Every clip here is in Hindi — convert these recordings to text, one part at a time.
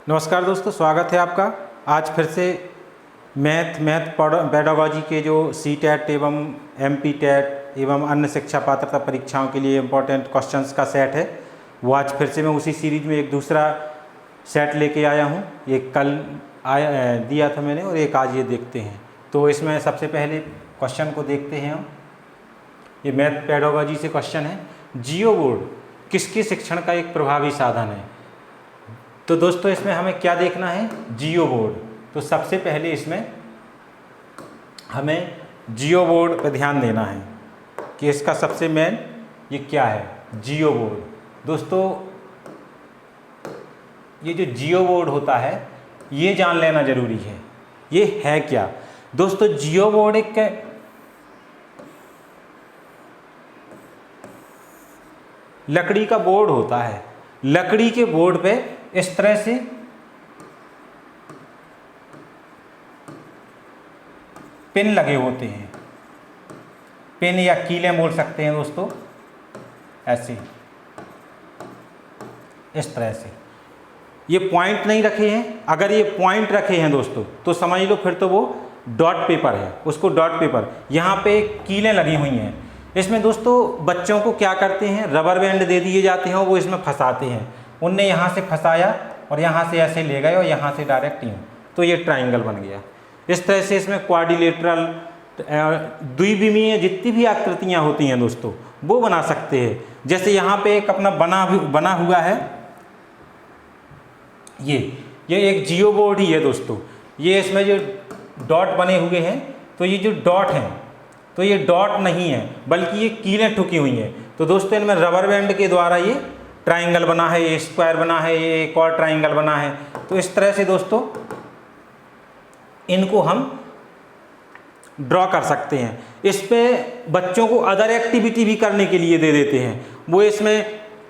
नमस्कार दोस्तों, स्वागत है आपका। आज फिर से मैथ पेडागॉजी के जो सी-टेट एवं एमपी-टेट एवं अन्य शिक्षा पात्रता परीक्षाओं के लिए इम्पोर्टेंट क्वेश्चंस का सेट है, वो आज फिर से मैं उसी सीरीज में एक दूसरा सेट लेके आया हूँ। एक कल दिया था मैंने और एक आज ये देखते हैं। तो इसमें सबसे पहले क्वेश्चन को देखते हैं हम। ये मैथ पेडागॉजी से क्वेश्चन है, जियो बोर्ड किसके शिक्षण का एक प्रभावी साधन है। तो दोस्तों इसमें हमें क्या देखना है, जियो बोर्ड। तो सबसे पहले इसमें हमें जियो बोर्ड पर ध्यान देना है कि इसका सबसे मेन ये क्या है, जियो बोर्ड। दोस्तों ये जो जियो बोर्ड होता है ये जान लेना जरूरी है, ये है क्या। दोस्तों जियो बोर्ड एक लकड़ी का बोर्ड होता है। लकड़ी के बोर्ड पे इस तरह से पिन लगे होते हैं, पिन या कीलें बोल सकते हैं दोस्तों, ऐसे इस तरह से। ये पॉइंट नहीं रखे हैं, अगर ये पॉइंट रखे हैं दोस्तों तो समझ लो फिर तो वो डॉट पेपर है, उसको डॉट पेपर। यहाँ पे कीलें लगी हुई हैं। इसमें दोस्तों बच्चों को क्या करते हैं, रबर बैंड दे दिए जाते हैं, वो इसमें फंसाते हैं। उनने यहाँ से फंसाया और यहाँ से ऐसे ले गए और यहाँ से डायरेक्ट यूँ, तो ये ट्राइंगल बन गया। इस तरह से इसमें क्वाड्रिलेटरल, द्विविमीय जितनी भी आकृतियाँ होती हैं दोस्तों वो बना सकते हैं। जैसे यहाँ पे एक अपना बना हुआ है, ये एक जियो बोर्ड ही है दोस्तों। ये इसमें जो डॉट बने हुए हैं, तो ये जो डॉट हैं तो ये डॉट नहीं है बल्कि ये कीलें ठुकी हुई हैं। तो दोस्तों इनमें रबर बैंड के द्वारा ये ट्राइंगल बना है, ये स्क्वायर बना है, ये एक और ट्राइंगल बना है। तो इस तरह से दोस्तों इनको हम ड्रॉ कर सकते हैं। इस पे बच्चों को अदर एक्टिविटी भी करने के लिए दे देते हैं। वो इसमें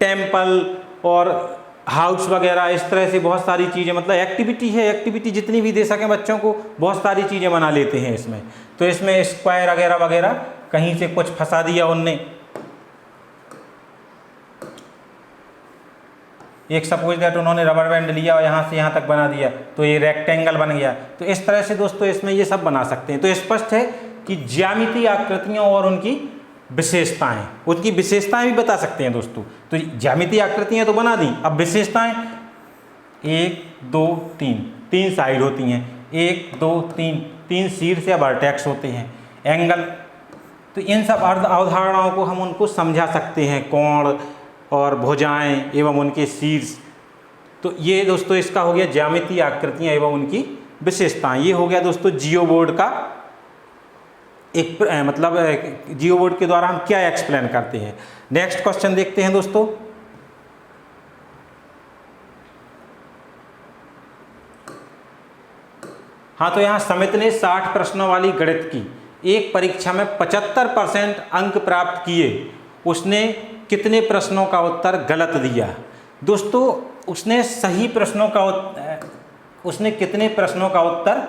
टेम्पल और हाउस वगैरह इस तरह से बहुत सारी चीज़ें, मतलब एक्टिविटी है, एक्टिविटी जितनी भी दे सकें बच्चों को, बहुत सारी चीज़ें बना लेते हैं इसमें। तो इसमें स्क्वायर वगैरह वगैरह कहीं से कुछ फंसा दिया उनने, एक सपोज दैट उन्होंने रबर बैंड लिया और यहाँ से यहाँ तक बना दिया तो ये रेक्टेंगल बन गया। तो इस तरह से दोस्तों इसमें ये सब बना सकते हैं। तो स्पष्ट है कि ज्यामितीय आकृतियाँ और उनकी विशेषताएं, उनकी विशेषताएं भी बता सकते हैं दोस्तों। तो ज्यामितीय आकृतियाँ तो बना दी, अब विशेषताएं 1 2 3, 3 साइड होती हैं, 1 2 3, 3 शीर्ष या वर्टेक्स होते हैं, एंगल। तो इन सब अवधारणाओं को हम उनको समझा सकते हैं, कोण और भुजाएं एवं उनके शीर्ष। तो ये दोस्तों इसका हो गया ज्यामितीय आकृतियां एवं उनकी विशेषताएं। ये हो गया दोस्तों जियो बोर्ड का एक मतलब जियो बोर्ड के द्वारा हम क्या एक्सप्लेन करते हैं। नेक्स्ट क्वेश्चन देखते हैं दोस्तों। हाँ, तो यहाँ समिति ने 60 प्रश्नों वाली गणित की एक परीक्षा में 75% अंक प्राप्त किए। उसने कितने प्रश्नों का उत्तर गलत दिया। दोस्तों उसने कितने प्रश्नों का उत्तर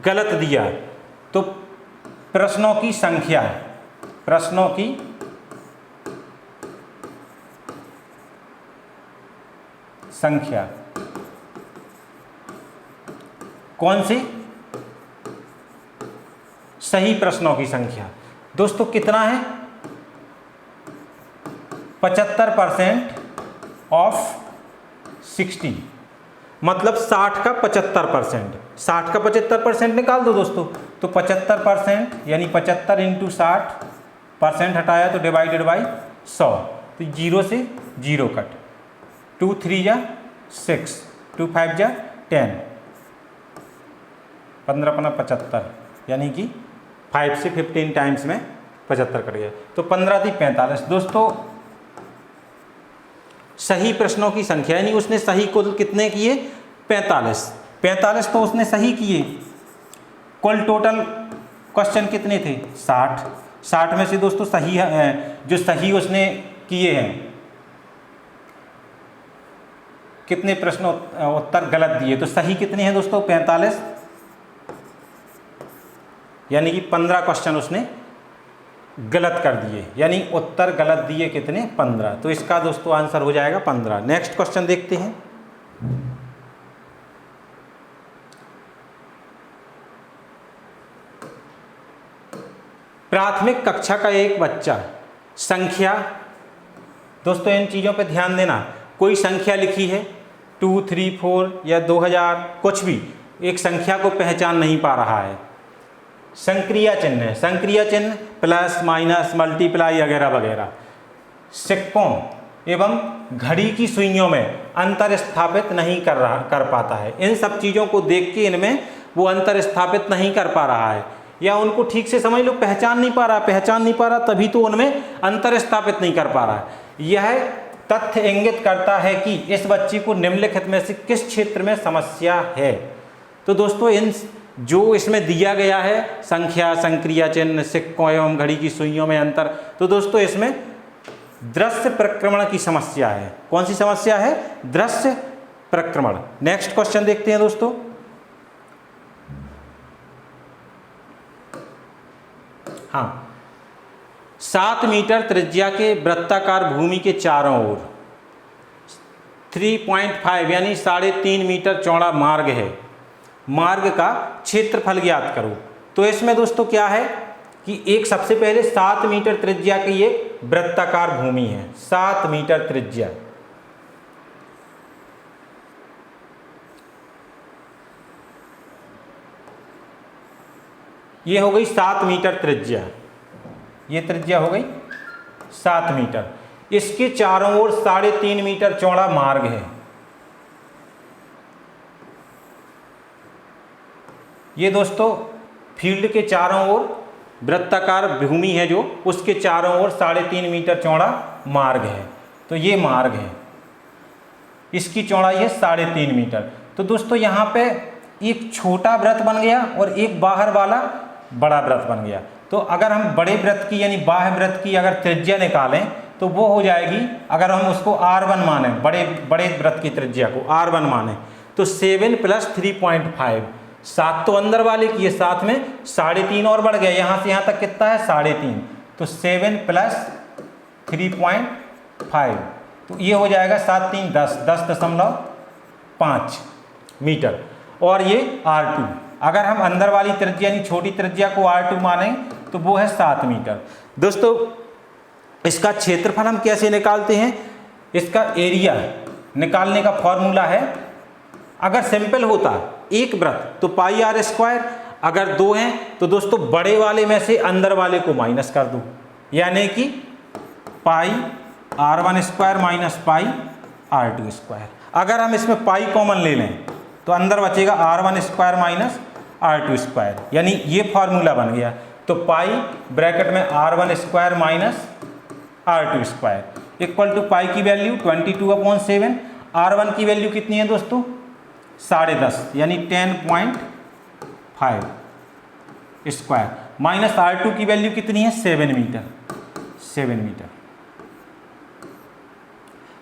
गलत दिया। तो प्रश्नों की संख्या कौन सी, सही प्रश्नों की संख्या दोस्तों कितना है, 75% ऑफ 60, मतलब 60 का 75%। 60 का 75% निकाल दो दोस्तों, तो 75% यानी 75 इंटू 60%, हटाया तो डिवाइडेड बाई 100, तो 0 से 0 कट, 2 3 जा 6, 2 5 जा 10, 15 पना 75, यानी कि 5 से 15 टाइम्स में 75 कट गया, तो 15 थी 45। दोस्तों सही प्रश्नों की संख्या, यानी उसने सही कुल कितने किए, 45 तो उसने सही किए। कुल टोटल क्वेश्चन कितने थे, 60 में से दोस्तों सही है, जो सही उसने किए हैं, कितने प्रश्न उत्तर गलत दिए, तो सही कितने हैं दोस्तों, 45, यानी कि 15 क्वेश्चन उसने गलत कर दिए, यानी उत्तर गलत दिए कितने, 15। तो इसका दोस्तों आंसर हो जाएगा 15। नेक्स्ट क्वेश्चन देखते हैं। प्राथमिक कक्षा का एक बच्चा संख्या, दोस्तों इन चीज़ों पे ध्यान देना, कोई संख्या लिखी है 2, 3, 4 या 2000 कुछ भी, एक संख्या को पहचान नहीं पा रहा है, संक्रिया चिन्ह है, संक्रिया चिन्ह प्लस माइनस मल्टीप्लाई वगैरह वगैरह, सिक्कों एवं घड़ी की सुइयों में अंतर स्थापित नहीं कर पाता है, इन सब चीज़ों को देख के इनमें वो अंतर स्थापित नहीं कर पा रहा है, या उनको ठीक से समझ लो पहचान नहीं पा रहा तभी तो उनमें अंतर स्थापित नहीं कर पा रहा है। यह तथ्य इंगित करता है कि इस बच्चे को निम्नलिखित में से किस क्षेत्र में समस्या है। तो दोस्तों इन जो इसमें दिया गया है संख्या, संक्रिया चिन्ह, सिक्कों एवं घड़ी की सुइयों में अंतर, तो दोस्तों इसमें दृश्य प्रक्रमण की समस्या है। कौन सी समस्या है? दृश्य प्रक्रमण। नेक्स्ट क्वेश्चन देखते हैं दोस्तों। हाँ, 7 मीटर त्रिज्या के वृत्ताकार भूमि के चारों ओर 3.5 यानी 3.5 मीटर चौड़ा मार्ग है, मार्ग का क्षेत्रफल ज्ञात करो। तो इसमें दोस्तों क्या है कि एक सबसे पहले 7 मीटर त्रिज्या की एक वृत्ताकार भूमि है, 7 मीटर त्रिज्या, ये हो गई 7 मीटर त्रिज्या, ये त्रिज्या हो गई 7 मीटर। इसके चारों ओर 3.5 मीटर चौड़ा मार्ग है। ये दोस्तों फील्ड के चारों ओर वृत्ताकार भूमि है जो, उसके चारों ओर 3.5 मीटर चौड़ा मार्ग है। तो ये मार्ग है, इसकी चौड़ाई है 3.5 मीटर। तो दोस्तों यहाँ पे एक छोटा वृत्त बन गया और एक बाहर वाला बड़ा वृत्त बन गया। तो अगर हम बड़े वृत्त की यानी बाह्य वृत्त की अगर त्रिज्या निकालें तो वो हो जाएगी, अगर हम उसको R1 माने, बड़े वृत्त की त्रिज्या को R1 माने, तो 7 + 3.5, 7 तो अंदर वाले की है, साथ में 3.5 और बढ़ गया, यहाँ से यहाँ तक कितना है 3.5, तो 7 + 3.5, तो ये हो जाएगा 7 × 3 = 10.5 मीटर। और ये R2, अगर हम अंदर वाली त्रिज्या यानी छोटी त्रिज्या को R2 माने तो वो है 7 मीटर। दोस्तों इसका क्षेत्रफल हम कैसे निकालते हैं? इसका एरिया निकालने का फॉर्मूला है, अगर सिंपल होता एक वृत्त तो πr², अगर 2 हैं तो दोस्तों बड़े वाले में से अंदर वाले को माइनस कर दो, यानी कि πr1² - πr2²। अगर हम इसमें पाई कॉमन ले लें तो अंदर बचेगा r1² - r2², यानी ये फॉर्मूला बन गया। तो पाई ब्रैकेट में r1² - r2² इक्वल टू पाई की वैल्यू 22/7, r1 की वैल्यू कितनी है दोस्तों 10.5 यानी 10.5 स्क्वायर, माइनस R2 की वैल्यू कितनी है 7 मीटर।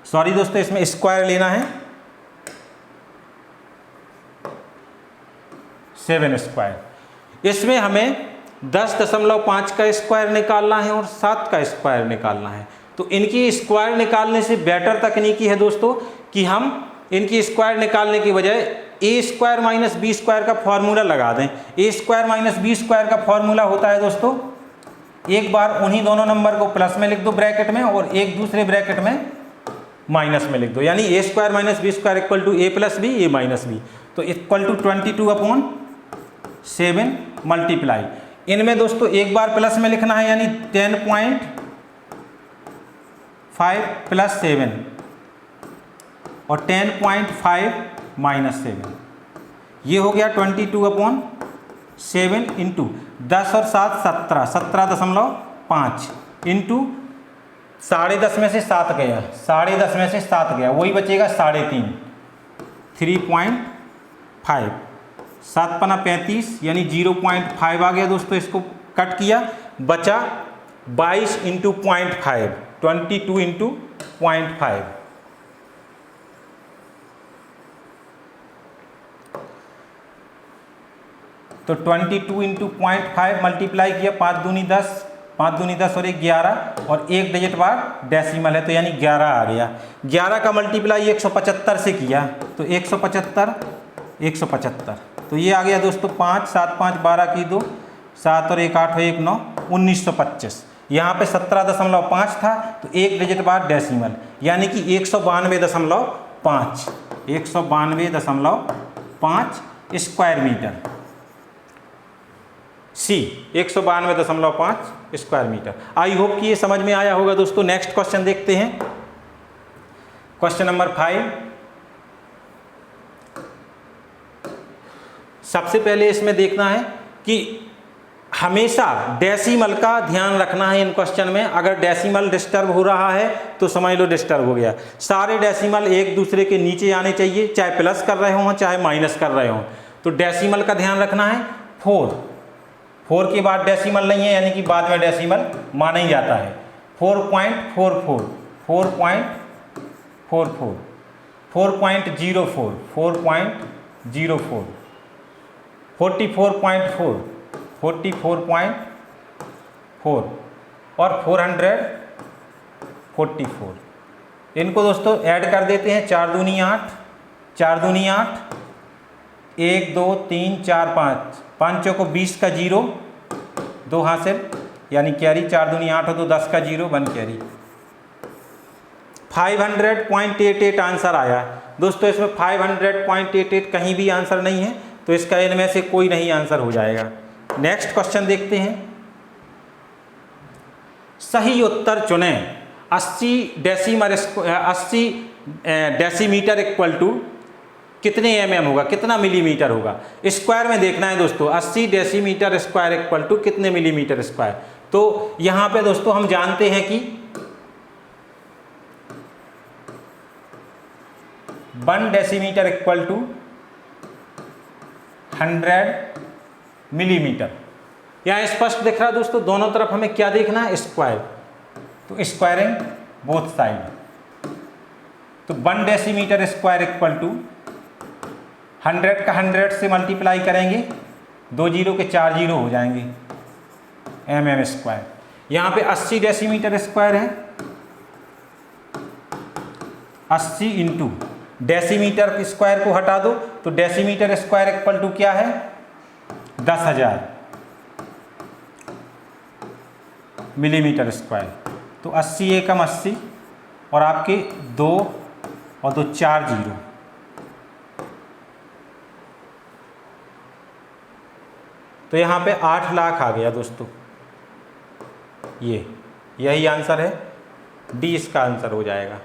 सॉरी दोस्तों इसमें स्क्वायर लेना है, 7 स्क्वायर। इसमें हमें 10.5 का स्क्वायर निकालना है और 7 का स्क्वायर निकालना है। तो इनकी स्क्वायर निकालने से बेटर तकनीकी है दोस्तों कि हम इनकी स्क्वायर निकालने की बजाय a² - b² का फॉर्मूला लगा दें। a² - b² का फॉर्मूला होता है दोस्तों, एक बार उन्हीं दोनों नंबर को प्लस में लिख दो ब्रैकेट में और एक दूसरे ब्रैकेट में माइनस में लिख दो, यानी a² - b² equal to a + b a - b, तो इक्वल टू 22/7 मल्टीप्लाई। इनमें दोस्तों एक बार प्लस में लिखना है यानी 10.5 + 7 और 10.5 - 7, ये हो गया 22/7 इंटू 10 और 7 17, 17.5 इंटू 10.5 में से 7 गया, 10.5 में से 7 गया, वही बचेगा 3.5, 3.5, 7 × 35 यानी 0.5 आ गया दोस्तों, इसको कट किया, बचा 22 × 0.5, 22 × 0.5। तो 22 × 0.5 मल्टीप्लाई किया, 5 दूनी 10, 5 दूनी 10 और 1 11, और एक डिजिट बाद डेसिमल है तो यानी 11 आ गया। 11 का मल्टीप्लाई 175 से किया तो 175, तो ये आ गया दोस्तों 5, 7, 5, 12 की 2, 7 और 1 8 और 1 9, 1925। यहाँ पे 17.5 था तो एक डिजिट बाद डेसिमल, यानी कि 192.5 192.5 square metre. See 192.5 square metre. I hope कि ये समझ में आया होगा दोस्तों। नेक्स्ट क्वेश्चन देखते हैं, क्वेश्चन नंबर 5। सबसे पहले इसमें देखना है कि हमेशा डेसिमल का ध्यान रखना है इन क्वेश्चन में। अगर डेसिमल डिस्टर्ब हो रहा है तो समझ लो डिस्टर्ब हो गया। सारे डेसिमल एक दूसरे के नीचे आने चाहिए, चाहे प्लस कर रहे हों चाहे माइनस कर रहे हों। तो डेसिमल का ध्यान रखना है। 4 के बाद डेसिमल नहीं है, यानी कि बाद में डेसिमल माना ही जाता है। 4.44 4.44 4.04 4.04 44.4 44.4 और 444। इनको दोस्तों ऐड कर देते हैं। 4 दूनी 8 4 दूनी 8 1 2 3 4 5 5 को 20 का 0 2 हासिल, यानी कैरी। 4 दूनी 8 हो तो 10 का 0 1 कैरी। 500.88 आंसर आया दोस्तों। इसमें 500.88 कहीं भी आंसर नहीं है, तो इसका इनमें से कोई नहीं आंसर हो जाएगा। नेक्स्ट क्वेश्चन देखते हैं। सही उत्तर चुनें। 80 डेसीमीटर इक्वल टू कितने mm होगा, कितना मिलीमीटर होगा। स्क्वायर में देखना है दोस्तों। 80 डेसीमीटर स्क्वायर इक्वल टू कितने मिलीमीटर स्क्वायर। तो यहां पे दोस्तों हम जानते हैं कि 1 डेसीमीटर इक्वल टू 100 मिलीमीटर। यहाँ स्पष्ट दिख रहा है दोस्तों। दोनों तरफ हमें क्या देखना है, स्क्वायर। तो स्क्वायरिंग बोथ साइड। तो 1 डेसीमीटर स्क्वायर इक्वल टू 100 का 100 से मल्टीप्लाई करेंगे, 2 जीरो के 4 जीरो हो जाएंगे, mm स्क्वायर। यहाँ पे 80 डेसीमीटर स्क्वायर है। 80 इंटू डेसीमीटर स्क्वायर को हटा दो तो डेसीमीटर स्क्वायर इक्वल टू क्या है, 10,000 मिलीमीटर स्क्वायर। तो 80 एकम 80 और आपके 2 और 2 4 जीरो। तो यहाँ पे 8 लाख आ गया दोस्तों। यही आंसर है, डी इसका आंसर हो जाएगा।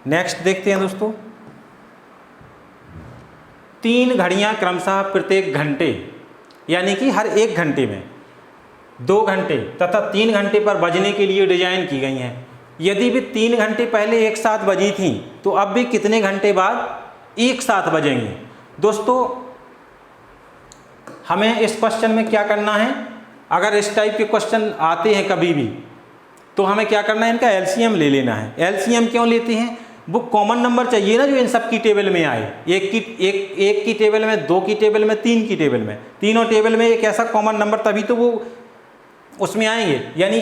नेक्स्ट देखते हैं दोस्तों। 3 घड़ियाँ क्रमशः प्रत्येक घंटे, यानी कि हर 1 घंटे में 2 घंटे तथा 3 घंटे पर बजने के लिए डिजाइन की गई हैं। यदि भी 3 घंटे पहले एक साथ बजी थी तो अब भी कितने घंटे बाद एक साथ बजेंगी। दोस्तों हमें इस क्वेश्चन में क्या करना है, अगर इस टाइप के क्वेश्चन आते हैं कभी भी तो हमें क्या करना है, इनका एलसीएम ले लेना है। एलसीएम क्यों लेते हैं, वो कॉमन नंबर चाहिए ना जो इन सब की टेबल में आए। एक की टेबल में, 2 की टेबल में, 3 की टेबल में, तीनों टेबल में एक ऐसा कॉमन नंबर, तभी तो वो उसमें आएंगे। यानी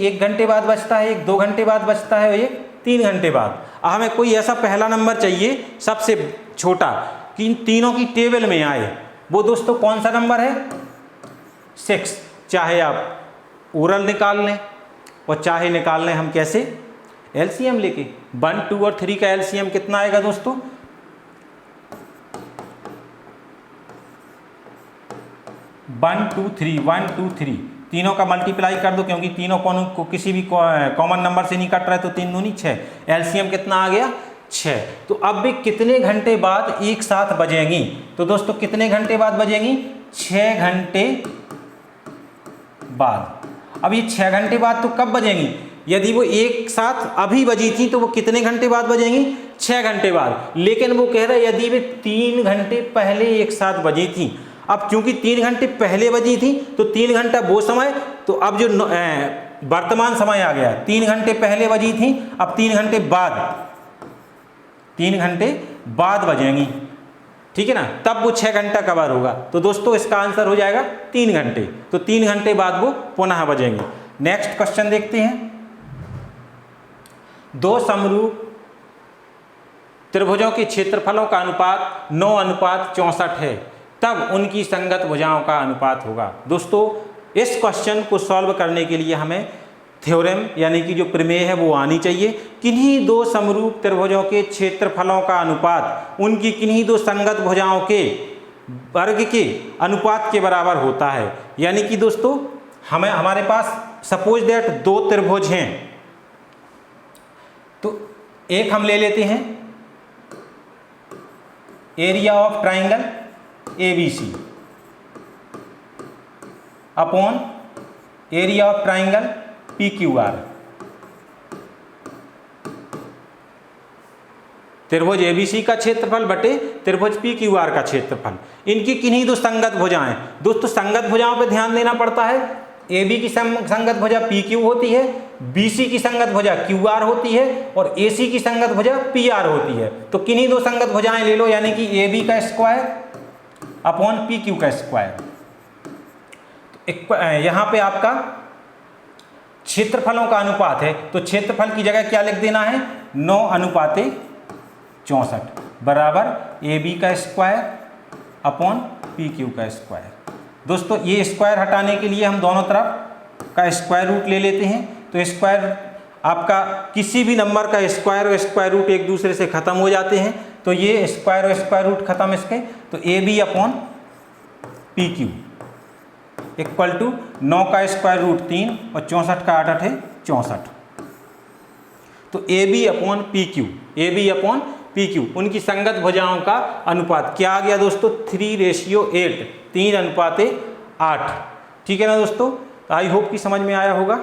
एक घंटे बाद बचता है, एक 2 घंटे बाद बचता है, एक 3 घंटे बाद। हमें कोई ऐसा पहला नंबर चाहिए सबसे छोटा कि इन तीनों की टेबल में आए। वो दोस्तों कौन सा नंबर है, 6। चाहे आप ओरल निकाल लें और चाहे निकाल लें हम कैसे, एलसीएम लेके। 1, 2 और 3 का एलसीएम कितना आएगा दोस्तों, 1 2 3 1 2 3। तीनों का मल्टीप्लाई कर दो, क्योंकि तीनों को किसी भी कॉमन नंबर से नहीं कट रहा है, तो 3 दूनी 6। एलसीएम कितना आ गया, 6। तो अब भी कितने घंटे बाद एक साथ बजेंगी, तो दोस्तों कितने घंटे बाद बजेंगी, 6 घंटे बाद। अब ये 6 घंटे बाद तो कब बजेंगी, यदि वो एक साथ अभी बजी थी तो वो कितने घंटे बाद बजेंगी, 6 घंटे बाद। लेकिन वो कह रहा है यदि वे 3 घंटे पहले एक साथ बजी थी। अब क्योंकि 3 घंटे पहले बजी थी तो 3 घंटा वो समय, तो अब जो वर्तमान समय आ गया, 3 घंटे पहले बजी थी, अब 3 घंटे बाद बजेंगी, ठीक है ना। तब वो 6 घंटा कवर होगा। तो दोस्तों इसका आंसर हो जाएगा 3 घंटे। तो 3 घंटे बाद वो पुनः बजेंगे। नेक्स्ट क्वेश्चन देखते हैं। 2 समरूप त्रिभुजों के क्षेत्रफलों का अनुपात 9:64 है, तब उनकी संगत भुजाओं का अनुपात होगा। दोस्तों इस क्वेश्चन को सॉल्व करने के लिए हमें थ्योरम यानी कि जो प्रमेय है वो आनी चाहिए। किन्हीं दो समरूप त्रिभुजों के क्षेत्रफलों का अनुपात उनकी किन्हीं दो संगत भुजाओं के वर्ग के अनुपात के बराबर होता है। यानी कि दोस्तों हमारे पास सपोज दैट दो त्रिभुज हैं, तो एक हम ले लेते हैं area of triangle ABC upon area of triangle PQR। त्रिभुज ABC का क्षेत्रफल बटे त्रिभुज PQR का क्षेत्रफल, इनकी किन्हीं दो संगत भुजाएं। दोस्तों संगत भुजाओं पे ध्यान देना पड़ता है। AB की संगत भुजा PQ होती है, BC की संगत भुजा QR होती है और AC की संगत भुजा PR होती है। तो किन्हीं दो संगत भुजाएं ले लो, यानी कि AB का स्क्वायर अपॉन PQ का स्क्वायर। यहां पे आपका क्षेत्रफलों का अनुपात है, तो क्षेत्रफल की जगह क्या लिख देना है, 9:64 बराबर AB का स्क्वायर अपॉन PQ का स्क्वायर। दोस्तों ये स्क्वायर हटाने के लिए हम दोनों तरफ का स्क्वायर रूट ले लेते हैं। तो स्क्वायर आपका किसी भी नंबर का स्क्वायर और स्क्वायर रूट एक दूसरे से खत्म हो जाते हैं, तो ये स्क्वायर और स्क्वायर रूट खत्म इसके, तो AB upon PQ equal to 9 का स्क्वायर रूट 3 और 64 का 8 है 64। तो AB अपॉन PQ उनकी संगत भुजाओं का अनुपात क्या आ गया दोस्तों, 3:8 3:8। ठीक है ना दोस्तों, आई होप कि समझ में आया होगा।